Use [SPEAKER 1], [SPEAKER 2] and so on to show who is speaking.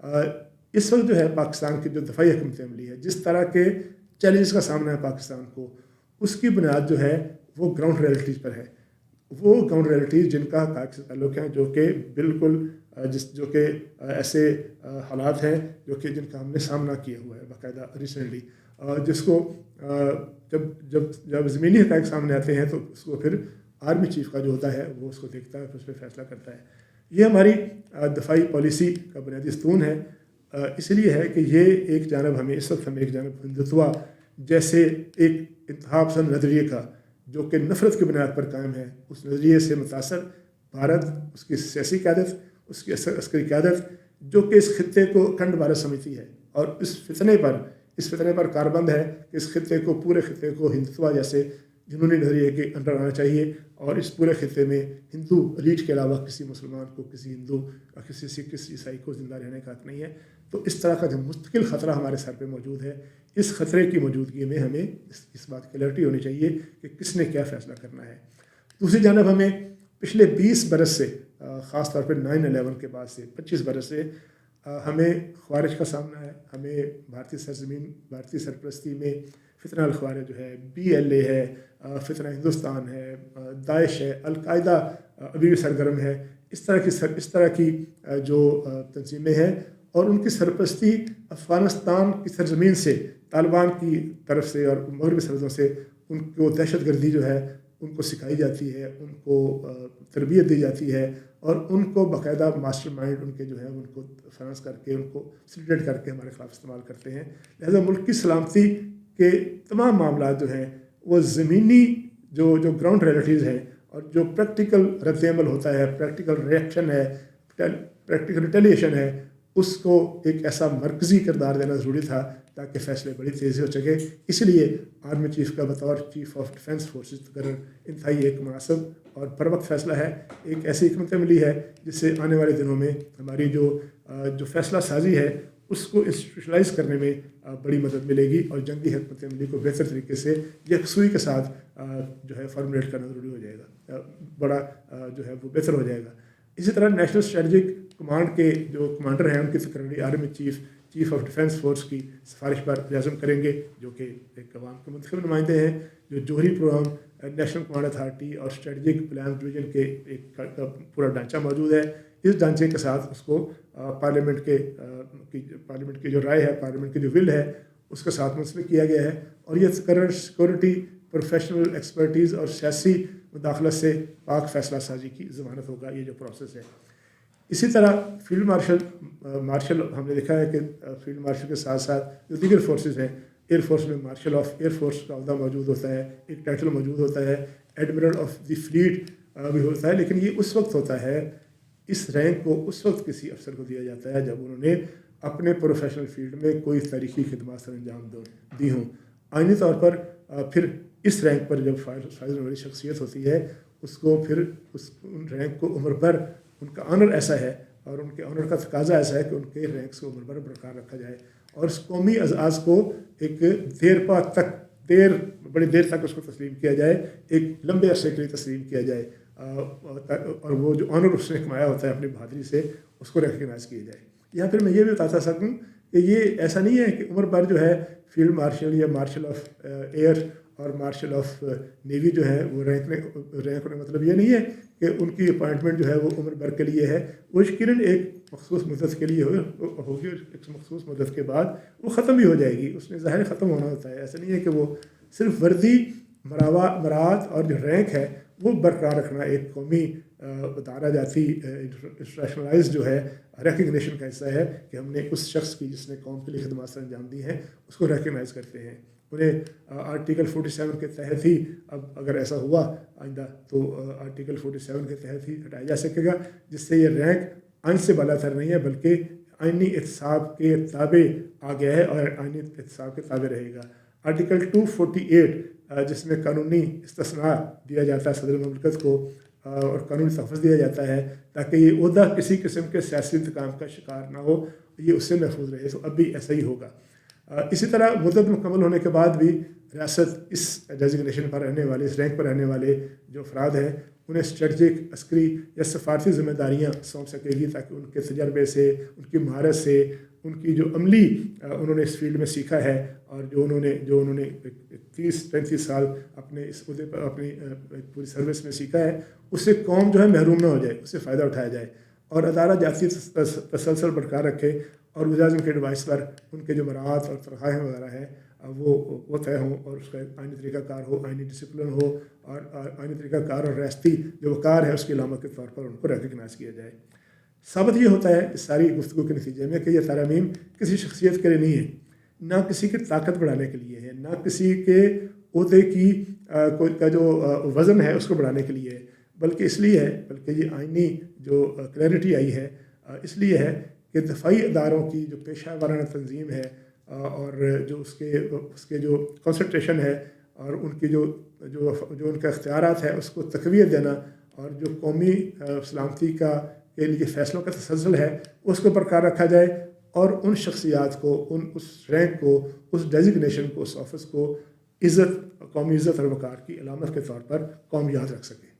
[SPEAKER 1] اس وقت جو ہے پاکستان کی جو دفاعی حکمت عملی ہے، جس طرح کے چیلنجز کا سامنا ہے پاکستان کو، اس کی بنیاد جو ہے وہ گراؤنڈ ریئلٹیز پر ہے. وہ گراؤنڈ ریئلٹیز جن کا حقائق سے تعلق ہیں، جو کہ بالکل جو کہ ایسے حالات ہیں جن کا ہم نے سامنا کیا ہوا ہے باقاعدہ ریسنٹلی، جس کو جب زمینی حقائق سامنے آتے ہیں تو اس کو پھر آرمی چیف کا جو ہوتا ہے وہ اس کو دیکھتا ہے، پھر اس پہ فیصلہ کرتا ہے. یہ ہماری دفاعی پالیسی کا بنیادی ستون ہے. اس لیے ہے کہ یہ ایک جانب ہمیں ایک جانب ہندوتوا جیسے ایک انتہا پسند نظریے کا، جو کہ نفرت کی بنیاد پر قائم ہے، اس نظریے سے متاثر بھارت، اس کی سیاسی قیادت، اس کی عسکری قیادت، جو کہ اس خطے کو اکھنڈ بھارت سمجھتی ہے، اور اس فتنے پر کاربند ہے کہ اس پورے خطے کو ہندوتوا جیسے جنونی نظریے کے انڈر آنا چاہیے، اور اس پورے خطے میں ہندو ریچ کے علاوہ کسی مسلمان کو، کسی ہندو، کسی سکھ، کسی عیسائی کو زندہ رہنے کا حق نہیں ہے. تو اس طرح کا جو مستقل خطرہ ہمارے سر پہ موجود ہے، اس خطرے کی موجودگی میں ہمیں اس بات کی الرٹی ہونی چاہیے کہ کس نے کیا فیصلہ کرنا ہے. دوسری جانب ہمیں پچھلے 20 برس سے، خاص طور پہ 9/11 کے بعد سے 25 برس سے ہمیں خوارج کا سامنا ہے. ہمیں بھارتی سرپرستی میں فتنہ الخوارج جو ہے، BLA ہے، فتنہ ہندوستان ہے، داعش ہے، القاعدہ ابھی بھی سرگرم ہے. اس طرح کی جو تنظیمیں ہیں، اور ان کی سرپرستی افغانستان کی سرزمین سے، طالبان کی طرف سے اور مغربی سرحدوں سے ان کو دہشت گردی جو ہے ان کو سکھائی جاتی ہے، ان کو تربیت دی جاتی ہے، اور ان کو باقاعدہ ماسٹر مائنڈ ان کے جو ہے ان کو فنانس کر کے، ان کو فیسیلیٹیٹ کر کے ہمارے خلاف استعمال کرتے ہیں. لہذا ملک کی سلامتی کے تمام معاملات جو ہیں وہ زمینی جو گراؤنڈ ریئلٹیز ہیں، اور جو پریکٹیکل رد عمل ہوتا ہے، پریکٹیکل ریئیکشن ہے، پریکٹیکل ریٹیلیشن ہے، اس کو ایک ایسا مرکزی کردار دینا ضروری تھا تاکہ فیصلے بڑی تیزی ہو سکے. اس لیے آرمی چیف کا بطور چیف آف ڈیفنس فورسز تقرر انتہائی ایک مناسب اور پر وقت فیصلہ ہے. ایک ایسی حکمت عملی ہے جس سے آنے والے دنوں میں ہماری جو فیصلہ سازی ہے اس کو انسٹیٹیوشنلائز کرنے میں بڑی مدد ملے گی، اور جنگی حکمت عملی کو بہتر طریقے سے یکسوئی کے ساتھ جو ہے فارمولیٹ کرنا ضروری ہو جائے گا، بڑا جو ہے وہ بہتر ہو جائے گا. اسی طرح نیشنل اسٹریٹجک کمانڈ کے جو کمانڈر ہیں ان کی تقرری army chief of defence force کی سفارش پر لازم کریں گے، جو کہ ایک عوام کے منتخب نمائندے ہیں، جو جوہری پروگرام، نیشنل کمانڈ اتھارٹی اور اسٹریٹجک پلان ڈویژن کے ایک پورا ڈھانچہ موجود ہے. اس ڈھانچے کے ساتھ اس کو پارلیمنٹ کی جو رائے ہے، پارلیمنٹ کی جو ول ہے، اس کے ساتھ منسلک کیا گیا ہے. اور یہ تقرر سیکورٹی، پروفیشنل ایکسپرٹیز اور سیاسی مداخلت سے پاک فیصلہ سازی کی ضمانت ہوگا، یہ جو پروسیس ہے. اسی طرح فیلڈ مارشل ہم نے دیکھا ہے کہ فیلڈ مارشل کے ساتھ ساتھ جو دیگر فورسز ہیں، ایئر فورس میں مارشل آف ایئر فورس کا عہدہ موجود ہوتا ہے، ایک ٹائٹل موجود ہوتا ہے، ایڈمرل آف دی فلیٹ بھی ہوتا ہے. لیکن یہ اس وقت ہوتا ہے، اس رینک کو اس وقت کسی افسر کو دیا جاتا ہے جب انہوں نے اپنے پروفیشنل فیلڈ میں کوئی تاریخی خدمات سر انجام دی ہوں. آئینی طور پر پھر اس رینک پر جب فائز ہونے والی شخصیت ہوتی ہے، اس کو پھر ان رینک کو عمر بھر، ان کا آنر ایسا ہے اور ان کے آنر کا تقاضا ایسا ہے کہ ان کے رینکس کو عمر بھر برقرار رکھا جائے، اور اس قومی اعزاز کو ایک بڑی دیر تک اس کو تسلیم کیا جائے، ایک لمبے عرصے کے لیے تسلیم کیا جائے، اور وہ جو آنر اس نے کمایا ہوتا ہے اپنی بہادری سے، اس کو ریکگنائز کیا جائے. یہاں پھر میں یہ بھی بتاتا سکوں کہ یہ ایسا نہیں ہے کہ عمر بھر جو ہے فیلڈ مارشل یا مارشل آف ایئر اور مارشل آف نیوی جو ہے وہ رینک ہونے مطلب یہ نہیں ہے کہ ان کی اپائنٹمنٹ جو ہے وہ عمر بھر کے لیے ہے. وہ یقیناً ایک مخصوص مدت کے لیے ہوگی، ایک مخصوص مدت کے بعد وہ ختم بھی ہو جائے گی. اس نے ظاہر ختم ہونا ہوتا ہے. ایسا نہیں ہے کہ وہ صرف وردی مراعات اور جو رینک ہے وہ برقرار رکھنا ایک قومی ادارہ جاتی انسٹیٹیوشنلائز جو ہے ریکگنیشن کا حصہ ہے کہ ہم نے اس شخص کی جس نے قوم کے لیے خدمات سر انجام دی ہیں اس کو ریکگنائز کرتے ہیں. انہیں آرٹیکل 47 کے تحت ہی، اب اگر ایسا ہوا آئندہ تو آرٹیکل 47 کے تحت ہی ہٹایا جا سکے گا، جس سے یہ رینک آئین سے بالا تر نہیں ہے بلکہ آئینی احتساب کے تابع آ گیا ہے اور آئینی احتساب کے تابع رہے گا. آرٹیکل 248 جس میں قانونی استثناء دیا جاتا ہے صدر مملکت کو اور قانونی تحفظ دیا جاتا ہے تاکہ یہ عہدہ کسی قسم کے سیاسی انتقام کا شکار نہ ہو، یہ اس سے محفوظ رہے. تو اب بھی ایسا ہی ہوگا. اسی طرح مدت مکمل ہونے کے بعد بھی ریاست اس ڈیزگنیشن پر رہنے والے، اس رینک پر رہنے والے جو افراد ہیں انہیں اسٹریٹجک عسکری یا سفارتی ذمہ داریاں سونپ سکے گی، تاکہ ان کے تجربے سے، ان کی مہارت سے، ان کی جو عملی انہوں نے اس فیلڈ میں سیکھا ہے، اور جو انہوں نے 30-35 سال اپنے اس عہدے پر اپنی پوری سروس میں سیکھا ہے، اس سے قوم جو ہے محروم نہ ہو جائے، اس سے فائدہ اٹھایا جائے، اور ادارہ جاتی تسلسل برقرار رکھے، اور وزیر اعظم کے ایڈوائس پر ان کے جو مراعات اور تنخواہیں وغیرہ ہیں وہ طے ہوں، اور اس کا آئینی طریقہ کار ہو، آئینی ڈسپلن ہو، اور آئینی طریقہ کار اور ریاستی جو وقار ہے اس کی علامت کے طور پر ان کو ریکگنائز کیا جائے۔ ثابت یہ ہوتا ہے اس ساری گفتگو کے نتیجے میں کہ یہ ترامیم کسی شخصیت کے لیے نہیں ہے، نہ کسی کی طاقت بڑھانے کے لیے ہے، نہ کسی کے عہدے کی کا جو وزن ہے اس کو بڑھانے کے لیے ہے، بلکہ اس لیے ہے، بلکہ یہ آئینی جو کلیئرٹی آئی ہے اس لیے ہے کہ دفاعی اداروں کی جو پیشہ ورانہ تنظیم ہے، اور جو اس کے جو کنسنٹریشن ہے، اور ان کی جو ان کا اختیارات ہے اس کو تقویت دینا، اور جو قومی سلامتی کے لیے فیصلوں کا تسلسل ہے اس کو برقرار رکھا جائے، اور ان شخصیات کو، اس رینک کو، اس ڈیزگنیشن کو، اس آفس کو عزت، قومی عزت اور وقار کی علامت کے طور پر قوم یاد رکھ سکے۔